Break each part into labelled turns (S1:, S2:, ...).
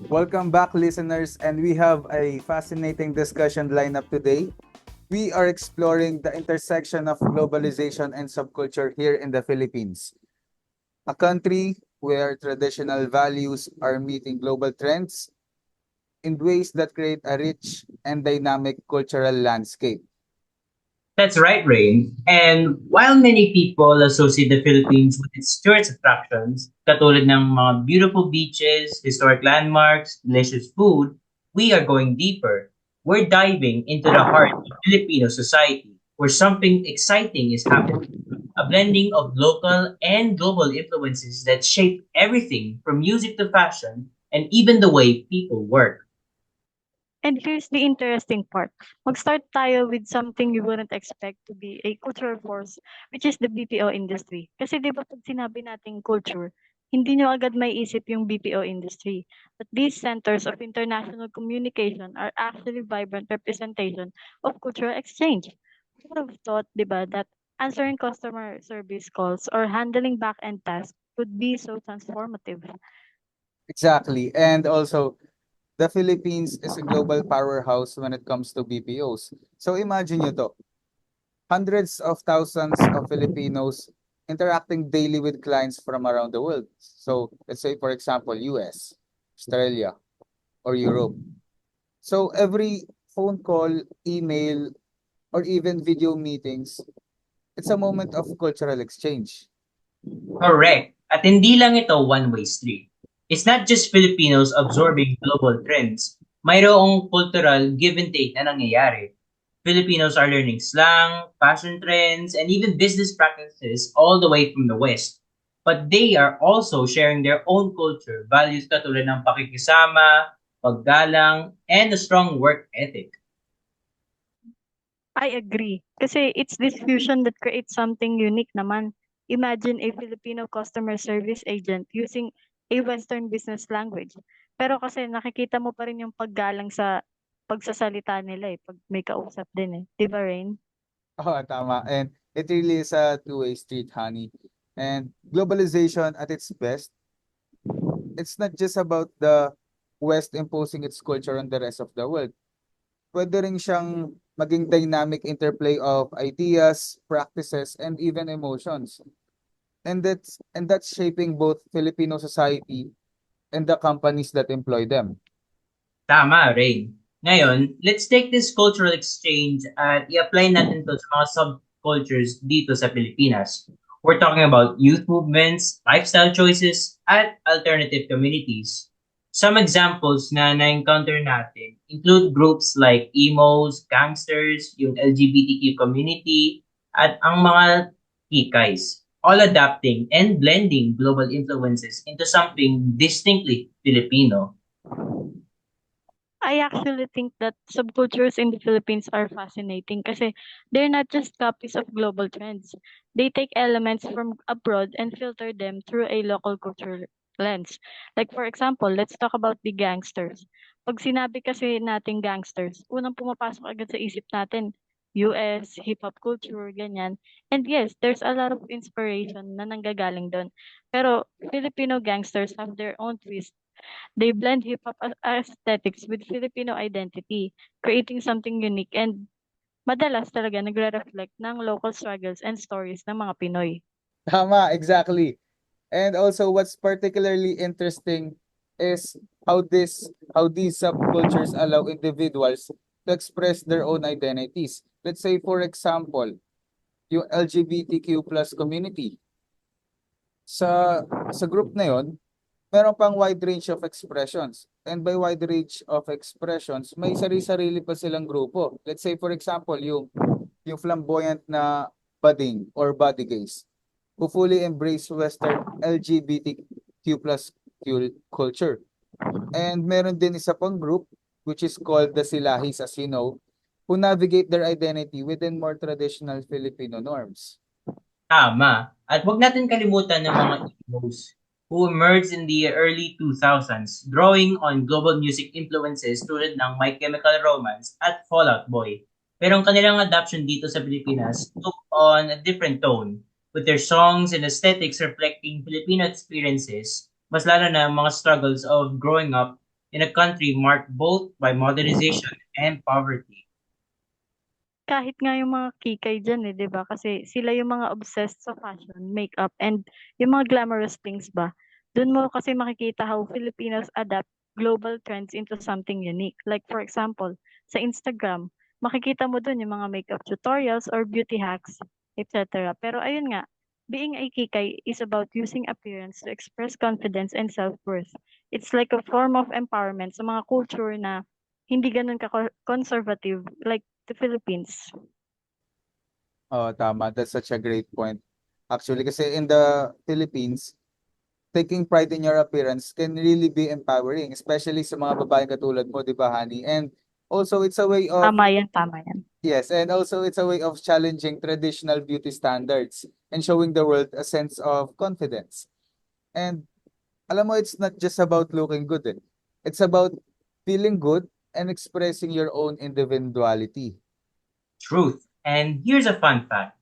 S1: Welcome back, listeners, and we have a fascinating discussion lined up today. We are exploring the intersection of globalization and subculture here in the Philippines, a country where traditional values are meeting global trends in ways that create a rich and dynamic cultural landscape.
S2: That's right, Rain. And while many people associate the Philippines with its tourist attractions, katulad ng mga beautiful beaches, historic landmarks, delicious food, we are going deeper. We're diving into the heart of Filipino society, where something exciting is happening. A blending of local and global influences that shape everything from music to fashion and even the way people work.
S3: And here's the interesting part. Mag-start tayo with something you wouldn't expect to be a cultural force, which is the BPO industry. Kasi di ba pag sinabi nating culture, hindi nyo agad may isip yung BPO industry. But these centers of international communication are actually vibrant representation of cultural exchange. Who would have thought, di ba, that answering customer service calls or handling back-end tasks could be so transformative?
S1: Exactly. And also, the Philippines is a global powerhouse when it comes to BPOs. So imagine nyo to, hundreds of thousands of Filipinos interacting daily with clients from around the world. So let's say, for example, US, Australia, or Europe. So every phone call, email, or even video meetings, it's a moment of cultural exchange.
S2: Correct. At hindi lang ito one-way street. It's not just Filipinos absorbing global trends. Mayroong cultural give and take na nangyayari. Filipinos are learning slang, fashion trends, and even business practices all the way from the West. But they are also sharing their own culture, values katulad ng pakikisama, paggalang, and a strong work ethic.
S3: I agree. Kasi it's this fusion that creates something unique naman. Imagine a Filipino customer service agent using a Western business language. Pero kasi nakikita mo pa rin yung paggalang sa pagsasalita nila eh, pag may kausap din eh. Di ba, Rain?
S1: Oh, tama. And it really is a two-way street, honey. And globalization at its best, it's not just about the West imposing its culture on the rest of the world. Pwede rin siyang maging dynamic interplay of ideas, practices, and even emotions. And that's shaping both Filipino society and the companies that employ them.
S2: Tama, Rain. Ngayon, let's take this cultural exchange at i-apply natin to sa mga subcultures dito sa Pilipinas. We're talking about youth movements, lifestyle choices, at alternative communities. Some examples na na-encounter natin include groups like emos, gangsters, yung LGBTQ community, at ang mga kikays, all adapting and blending global influences into something distinctly Filipino.
S3: I actually think that subcultures in the Philippines are fascinating kasi they're not just copies of global trends. They take elements from abroad and filter them through a local cultural lens. Like for example, let's talk about the gangsters. Pag sinabi kasi nating gangsters, unang pumapasok agad sa isip natin, US, hip-hop culture, ganyan. And yes, there's a lot of inspiration na nanggagaling doon. Pero Filipino gangsters have their own twist. They blend hip hop aesthetics with Filipino identity, creating something unique and madalas talaga nagre-reflect ng local struggles and stories ng mga Pinoy.
S1: Tama, exactly. And also what's particularly interesting is how these subcultures allow individuals to express their own identities. Let's say for example, yung LGBTQ plus community. Sa group na yon, meron pang wide range of expressions. And by wide range of expressions, may sarili-sarili pa silang grupo. Let's say for example, yung flamboyant na budding or body gays who fully embrace Western LGBTQ plus culture. And meron din isa pang group which is called the Silahis, as you know, who navigate their identity within more traditional Filipino norms.
S2: Tama. At wag natin kalimutan ng mga emos who emerged in the early 2000s, drawing on global music influences tulad ng My Chemical Romance at Fall Out Boy. Pero ang kanilang adaptation dito sa Pilipinas took on a different tone, with their songs and aesthetics reflecting Filipino experiences, mas lalo na ang mga struggles of growing up in a country marked both by modernization and poverty.
S3: Kahit nga yung mga kikay diyan, eh, 'di ba? Kasi sila yung mga obsessed sa fashion, makeup, and yung mga glamorous things ba. Dun mo kasi makikita how Filipinos adapt global trends into something unique. Like for example, sa Instagram, makikita mo dun yung mga makeup tutorials or beauty hacks, etc. Pero ayun nga, being a kikay is about using appearance to express confidence and self-worth. It's like a form of empowerment sa mga culture na hindi ganun ka-conservative like the Philippines.
S1: Oh, tama. That's such a great point. Actually, kasi in the Philippines, taking pride in your appearance can really be empowering, especially sa mga babaeng katulad mo, di ba, Honey? And also, it's a way of,
S3: Tama yan, tama yan.
S1: yes, and also it's a way of challenging traditional beauty standards and showing the world a sense of confidence. And alam mo, it's not just about looking good, eh. It's about feeling good and expressing your own individuality.
S2: Truth. And here's a fun fact.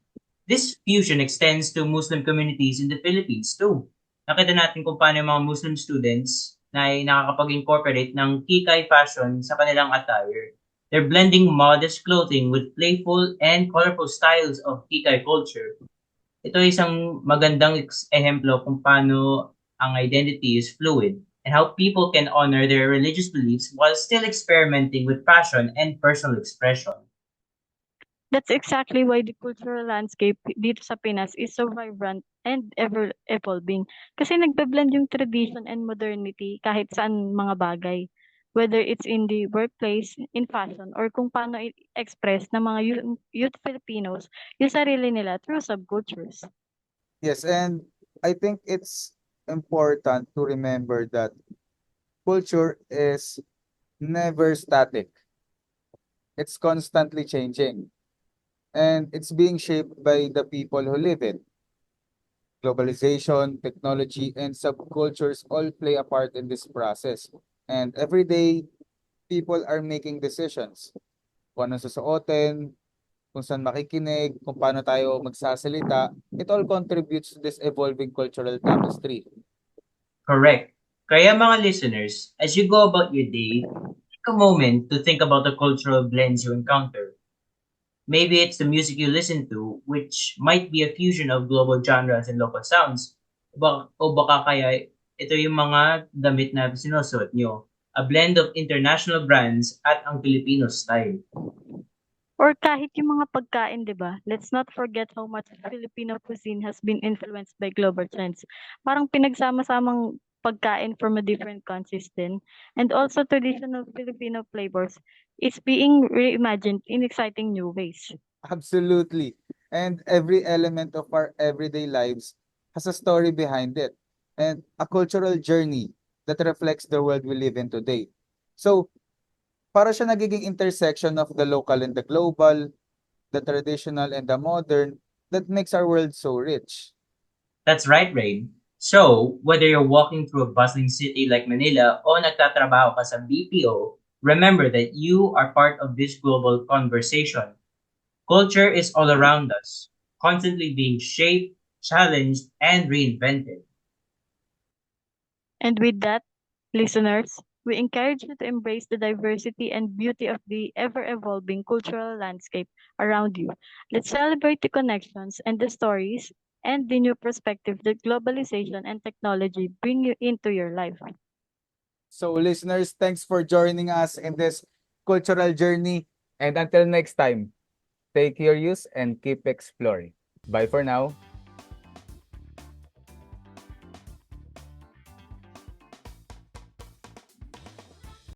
S2: This fusion extends to Muslim communities in the Philippines too. Nakita natin kung paano yung mga Muslim students na ay nakakapag-incorporate ng Kikay fashion sa kanilang attire. They're blending modest clothing with playful and colorful styles of Kikay culture. Ito ay isang magandang ehemplo kung paano ang identity is fluid and how people can honor their religious beliefs while still experimenting with fashion and personal expression.
S3: That's exactly why the cultural landscape dito sa Pinas is so vibrant and ever evolving. Kasi nagbe-blend yung tradition and modernity kahit saan mga bagay. Whether it's in the workplace, in fashion, or kung paano i-express ng mga youth Filipinos yung sarili nila through subcultures.
S1: Yes, and I think it's important to remember that culture is never static. It's constantly changing, and it's being shaped by the people who live it. Globalization, technology, and subcultures all play a part in this process. And every day, people are making decisions. Kung anong susuotin, kung saan makikinig, kung paano tayo magsasalita, it all contributes to this evolving cultural tapestry.
S2: Correct. Kaya mga listeners, as you go about your day, take a moment to think about the cultural blends you encounter. Maybe it's the music you listen to, which might be a fusion of global genres and local sounds. O baka kaya ito yung mga damit na sinusuot nyo. A blend of international brands at ang Filipino style.
S3: Or kahit yung mga pagkain, 'di ba? Let's not forget how much Filipino cuisine has been influenced by global trends. Parang pinagsama-samang pagkain from a different countries din. And also traditional Filipino flavors is being reimagined in exciting new ways.
S1: Absolutely. And every element of our everyday lives has a story behind it and a cultural journey that reflects the world we live in today. So, para siya nagiging intersection of the local and the global, the traditional and the modern, that makes our world so rich.
S2: That's right, Rain. So, whether you're walking through a bustling city like Manila o nagtatrabaho ka sa BPO, remember that you are part of this global conversation. Culture is all around us, constantly being shaped, challenged, and reinvented.
S3: And with that, listeners, we encourage you to embrace the diversity and beauty of the ever-evolving cultural landscape around you. Let's celebrate the connections and the stories and the new perspective that globalization and technology bring you into your life.
S1: So, listeners, thanks for joining us in this cultural journey. And until next time, stay curious and keep exploring. Bye for now.